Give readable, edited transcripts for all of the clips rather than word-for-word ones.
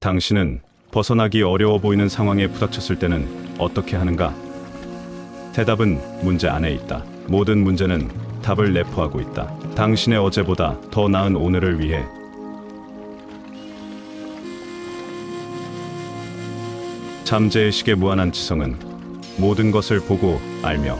당신은 벗어나기 어려워 보이는 상황에 부닥쳤을 때는 어떻게 하는가? 대답은 문제 안에 있다. 모든 문제는 답을 내포하고 있다. 당신의 어제보다 더 나은 오늘을 위해 잠재의식의 무한한 지성은 모든 것을 보고 알며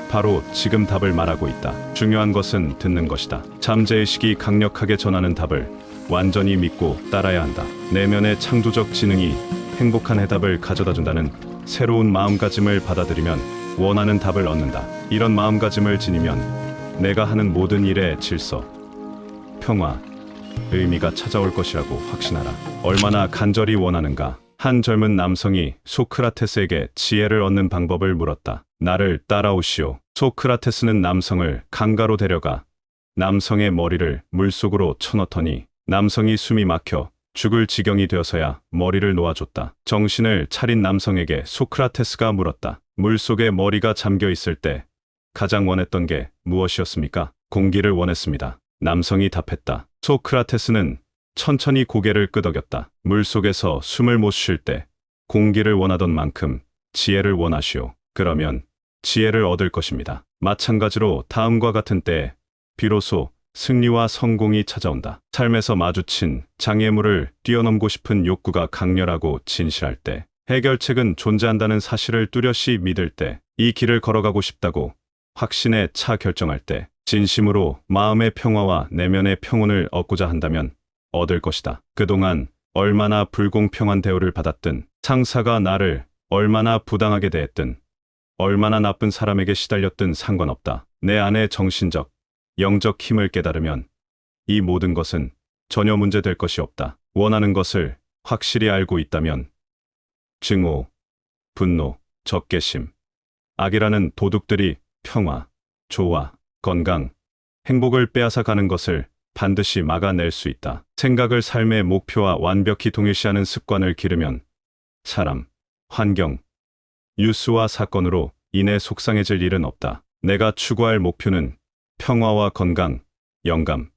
바로 지금 답을 말하고 있다. 중요한 것은 듣는 것이다. 잠재의식이 강력하게 전하는 답을 완전히 믿고 따라야 한다. 내면의 창조적 지능이 행복한 해답을 가져다 준다는 새로운 마음가짐을 받아들이면 원하는 답을 얻는다. 이런 마음가짐을 지니면 내가 하는 모든 일에 질서, 평화, 의미가 찾아올 것이라고 확신하라. 얼마나 간절히 원하는가? 한 젊은 남성이 소크라테스에게 지혜를 얻는 방법을 물었다. 나를 따라오시오. 소크라테스는 남성을 강가로 데려가 남성의 머리를 물속으로 쳐넣더니 남성이 숨이 막혀 죽을 지경이 되어서야 머리를 놓아줬다. 정신을 차린 남성에게 소크라테스가 물었다. 물속에 머리가 잠겨 있을 때 가장 원했던 게 무엇이었습니까? 공기를 원했습니다. 남성이 답했다. 소크라테스는 천천히 고개를 끄덕였다. 물속에서 숨을 못 쉴 때 공기를 원하던 만큼 지혜를 원하시오. 그러면 지혜를 얻을 것입니다. 마찬가지로 다음과 같은 때에 비로소 승리와 성공이 찾아온다. 삶에서 마주친 장애물을 뛰어넘고 싶은 욕구가 강렬하고 진실할 때, 해결책은 존재한다는 사실을 뚜렷이 믿을 때, 이 길을 걸어가고 싶다고 확신에 차 결정할 때, 진심으로 마음의 평화와 내면의 평온을 얻고자 한다면 얻을 것이다. 그동안 얼마나 불공평한 대우를 받았든, 상사가 나를 얼마나 부당하게 대했든, 얼마나 나쁜 사람에게 시달렸든 상관없다. 내 안의 정신적, 영적 힘을 깨달으면 이 모든 것은 전혀 문제될 것이 없다. 원하는 것을 확실히 알고 있다면 증오, 분노, 적개심, 악이라는 도둑들이 평화, 조화, 건강, 행복을 빼앗아 가는 것을 반드시 막아낼 수 있다. 생각을 삶의 목표와 완벽히 동일시하는 습관을 기르면 사람, 환경, 뉴스와 사건으로 인해 속상해질 일은 없다. 내가 추구할 목표는 평화와 건강, 영감,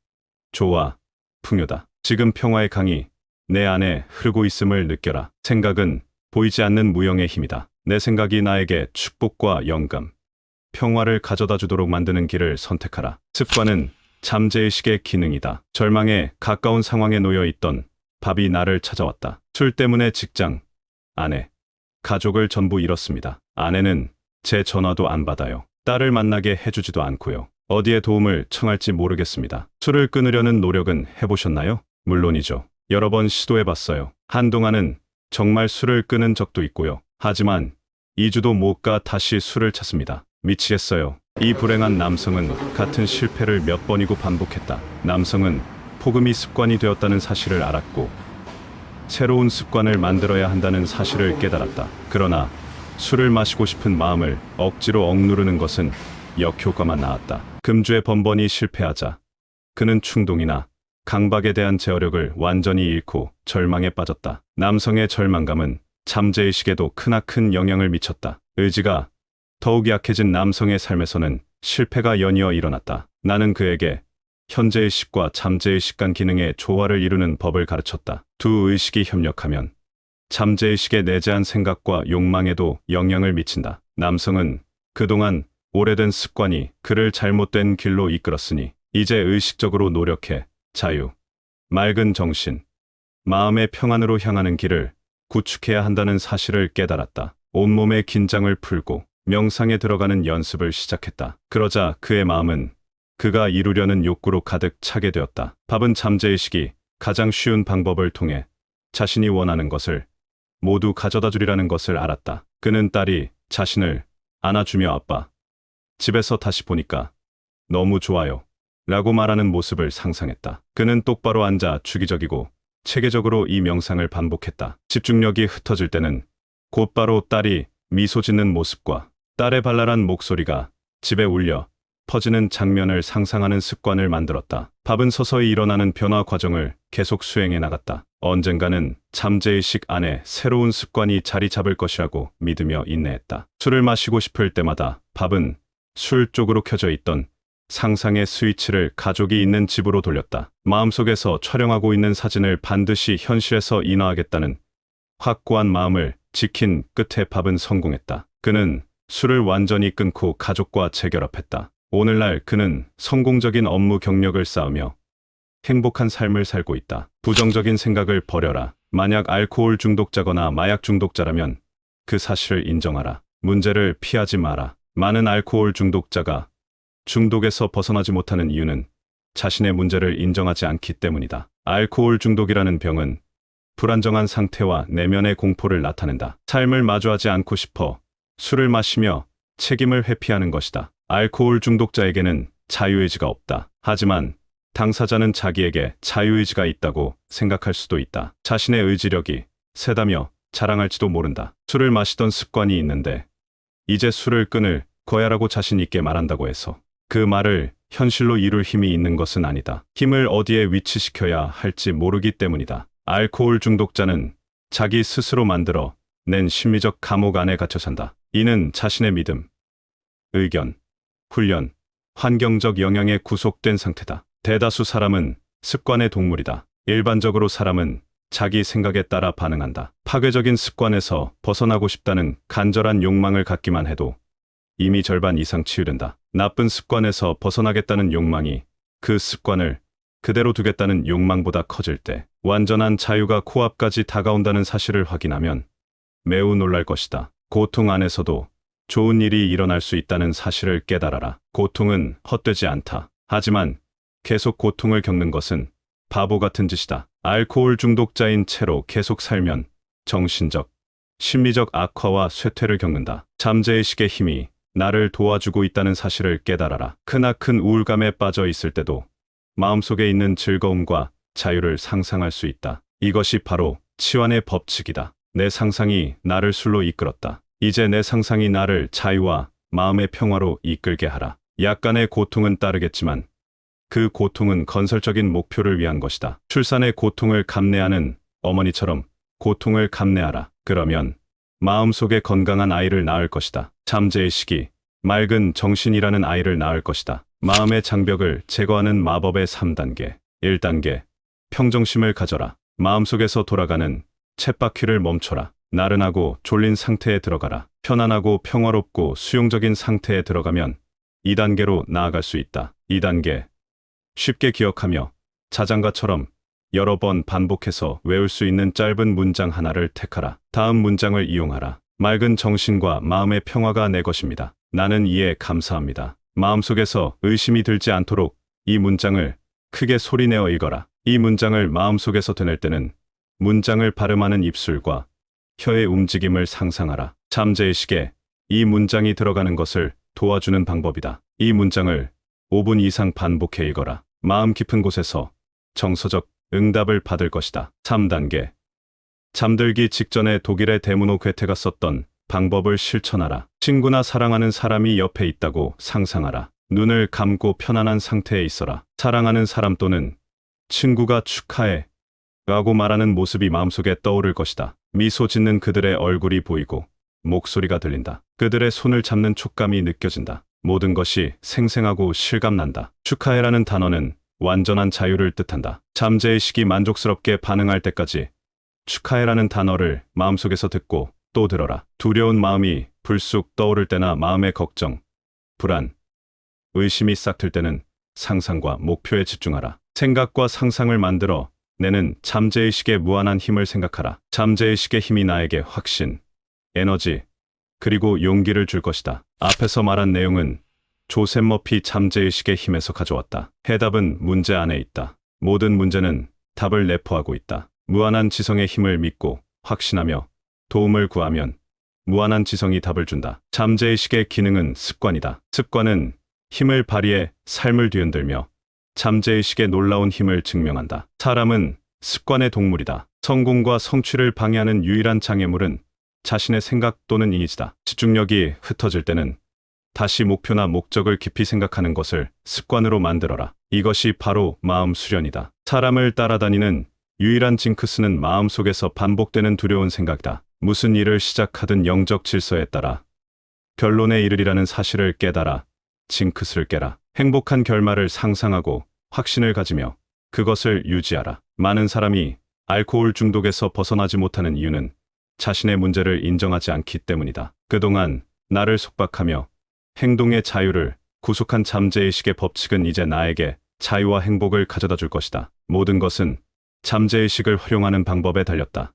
조화, 풍요다. 지금 평화의 강이 내 안에 흐르고 있음을 느껴라. 생각은 보이지 않는 무형의 힘이다. 내 생각이 나에게 축복과 영감, 평화를 가져다 주도록 만드는 길을 선택하라. 습관은 잠재의식의 기능이다. 절망에 가까운 상황에 놓여 있던 밥이 나를 찾아왔다. 술 때문에 직장, 아내, 가족을 전부 잃었습니다. 아내는 제 전화도 안 받아요. 딸을 만나게 해주지도 않고요. 어디에 도움을 청할지 모르겠습니다. 술을 끊으려는 노력은 해보셨나요? 물론이죠. 여러 번 시도해봤어요. 한동안은 정말 술을 끊은 적도 있고요. 하지만 2주도 못 가 다시 술을 찾습니다. 미치겠어요. 이 불행한 남성은 같은 실패를 몇 번이고 반복했다. 남성은 폭음이 습관이 되었다는 사실을 알았고 새로운 습관을 만들어야 한다는 사실을 깨달았다. 그러나 술을 마시고 싶은 마음을 억지로 억누르는 것은 역효과만 나왔다. 금주의 번번이 실패하자 그는 충동이나 강박에 대한 제어력을 완전히 잃고 절망에 빠졌다. 남성의 절망감은 잠재의식에도 크나큰 영향을 미쳤다. 의지가 더욱 약해진 남성의 삶에서는 실패가 연이어 일어났다. 나는 그에게 현재의식과 잠재의식 간 기능의 조화를 이루는 법을 가르쳤다. 두 의식이 협력하면 잠재의식의 내재한 생각과 욕망에도 영향을 미친다. 남성은 그동안 오래된 습관이 그를 잘못된 길로 이끌었으니 이제 의식적으로 노력해 자유, 맑은 정신, 마음의 평안으로 향하는 길을 구축해야 한다는 사실을 깨달았다. 온몸의 긴장을 풀고 명상에 들어가는 연습을 시작했다. 그러자 그의 마음은 그가 이루려는 욕구로 가득 차게 되었다. 밥은 잠재의식이 가장 쉬운 방법을 통해 자신이 원하는 것을 모두 가져다 주리라는 것을 알았다. 그는 딸이 자신을 안아주며 아빠, 집에서 다시 보니까 너무 좋아요 라고 말하는 모습을 상상했다. 그는 똑바로 앉아 주기적이고 체계적으로 이 명상을 반복했다. 집중력이 흩어질 때는 곧바로 딸이 미소 짓는 모습과 딸의 발랄한 목소리가 집에 울려 퍼지는 장면을 상상하는 습관을 만들었다. 밥은 서서히 일어나는 변화 과정을 계속 수행해 나갔다. 언젠가는 잠재의식 안에 새로운 습관이 자리 잡을 것이라고 믿으며 인내했다. 술을 마시고 싶을 때마다 밥은 술 쪽으로 켜져 있던 상상의 스위치를 가족이 있는 집으로 돌렸다. 마음속에서 촬영하고 있는 사진을 반드시 현실에서 인화하겠다는 확고한 마음을 지킨 끝에 밥은 성공했다. 그는 술을 완전히 끊고 가족과 재결합했다. 오늘날 그는 성공적인 업무 경력을 쌓으며 행복한 삶을 살고 있다. 부정적인 생각을 버려라. 만약 알코올 중독자거나 마약 중독자라면 그 사실을 인정하라. 문제를 피하지 마라. 많은 알코올 중독자가 중독에서 벗어나지 못하는 이유는 자신의 문제를 인정하지 않기 때문이다. 알코올 중독이라는 병은 불안정한 상태와 내면의 공포를 나타낸다. 삶을 마주하지 않고 싶어 술을 마시며 책임을 회피하는 것이다. 알코올 중독자에게는 자유의지가 없다. 하지만 당사자는 자기에게 자유의지가 있다고 생각할 수도 있다. 자신의 의지력이 세다며 자랑할지도 모른다. 술을 마시던 습관이 있는데 이제 술을 끊을 거야라고 자신 있게 말한다고 해서 그 말을 현실로 이룰 힘이 있는 것은 아니다. 힘을 어디에 위치시켜야 할지 모르기 때문이다. 알코올 중독자는 자기 스스로 만들어 낸 심리적 감옥 안에 갇혀 산다. 이는 자신의 믿음, 의견, 훈련, 환경적 영향에 구속된 상태다. 대다수 사람은 습관의 동물이다. 일반적으로 사람은 자기 생각에 따라 반응한다. 파괴적인 습관에서 벗어나고 싶다는 간절한 욕망을 갖기만 해도 이미 절반 이상 치유된다. 나쁜 습관에서 벗어나겠다는 욕망이 그 습관을 그대로 두겠다는 욕망보다 커질 때 완전한 자유가 코앞까지 다가온다는 사실을 확인하면 매우 놀랄 것이다. 고통 안에서도 좋은 일이 일어날 수 있다는 사실을 깨달아라. 고통은 헛되지 않다. 하지만 계속 고통을 겪는 것은 바보 같은 짓이다. 알코올 중독자인 채로 계속 살면 정신적, 심리적 악화와 쇠퇴를 겪는다. 잠재의식의 힘이 나를 도와주고 있다는 사실을 깨달아라. 크나큰 우울감에 빠져 있을 때도 마음속에 있는 즐거움과 자유를 상상할 수 있다. 이것이 바로 치환의 법칙이다. 내 상상이 나를 술로 이끌었다. 이제 내 상상이 나를 자유와 마음의 평화로 이끌게 하라. 약간의 고통은 따르겠지만 그 고통은 건설적인 목표를 위한 것이다. 출산의 고통을 감내하는 어머니처럼 고통을 감내하라. 그러면 마음속에 건강한 아이를 낳을 것이다. 잠재의식이 맑은 정신이라는 아이를 낳을 것이다. 마음의 장벽을 제거하는 마법의 3단계. 1단계. 평정심을 가져라. 마음속에서 돌아가는 쳇바퀴를 멈춰라. 나른하고 졸린 상태에 들어가라. 편안하고 평화롭고 수용적인 상태에 들어가면 2단계로 나아갈 수 있다. 2단계. 쉽게 기억하며 자장가처럼 여러 번 반복해서 외울 수 있는 짧은 문장 하나를 택하라. 다음 문장을 이용하라. 맑은 정신과 마음의 평화가 내 것입니다. 나는 이에 감사합니다. 마음속에서 의심이 들지 않도록 이 문장을 크게 소리내어 읽어라. 이 문장을 마음속에서 되낼 때는 문장을 발음하는 입술과 혀의 움직임을 상상하라. 잠재의식에 이 문장이 들어가는 것을 도와주는 방법이다. 이 문장을 5분 이상 반복해 읽어라. 마음 깊은 곳에서 정서적 응답을 받을 것이다. 3단계. 잠들기 직전에 독일의 데무노 괴테가 썼던 방법을 실천하라. 친구나 사랑하는 사람이 옆에 있다고 상상하라. 눈을 감고 편안한 상태에 있어라. 사랑하는 사람 또는 친구가 축하해 라고 말하는 모습이 마음속에 떠오를 것이다. 미소 짓는 그들의 얼굴이 보이고 목소리가 들린다. 그들의 손을 잡는 촉감이 느껴진다. 모든 것이 생생하고 실감난다. 축하해라는 단어는 완전한 자유를 뜻한다. 잠재의식이 만족스럽게 반응할 때까지 축하해라는 단어를 마음속에서 듣고 또 들어라. 두려운 마음이 불쑥 떠오를 때나 마음의 걱정, 불안, 의심이 싹 틀 때는 상상과 목표에 집중하라. 생각과 상상을 만들어 내는 잠재의식의 무한한 힘을 생각하라. 잠재의식의 힘이 나에게 확신, 에너지, 그리고 용기를 줄 것이다. 앞에서 말한 내용은 조셉 머피 잠재의식의 힘에서 가져왔다. 해답은 문제 안에 있다. 모든 문제는 답을 내포하고 있다. 무한한 지성의 힘을 믿고 확신하며 도움을 구하면 무한한 지성이 답을 준다. 잠재의식의 기능은 습관이다. 습관은 힘을 발휘해 삶을 뒤흔들며 잠재의식의 놀라운 힘을 증명한다. 사람은 습관의 동물이다. 성공과 성취를 방해하는 유일한 장애물은 자신의 생각 또는 이미지다. 집중력이 흩어질 때는 다시 목표나 목적을 깊이 생각하는 것을 습관으로 만들어라. 이것이 바로 마음 수련이다. 사람을 따라다니는 유일한 징크스는 마음속에서 반복되는 두려운 생각이다. 무슨 일을 시작하든 영적 질서에 따라 결론에 이르리라는 사실을 깨달아 징크스를 깨라. 행복한 결말을 상상하고 확신을 가지며 그것을 유지하라. 많은 사람이 알코올 중독에서 벗어나지 못하는 이유는 자신의 문제를 인정하지 않기 때문이다. 그동안 나를 속박하며 행동의 자유를 구속한 잠재의식의 법칙은 이제 나에게 자유와 행복을 가져다 줄 것이다. 모든 것은 잠재의식을 활용하는 방법에 달렸다.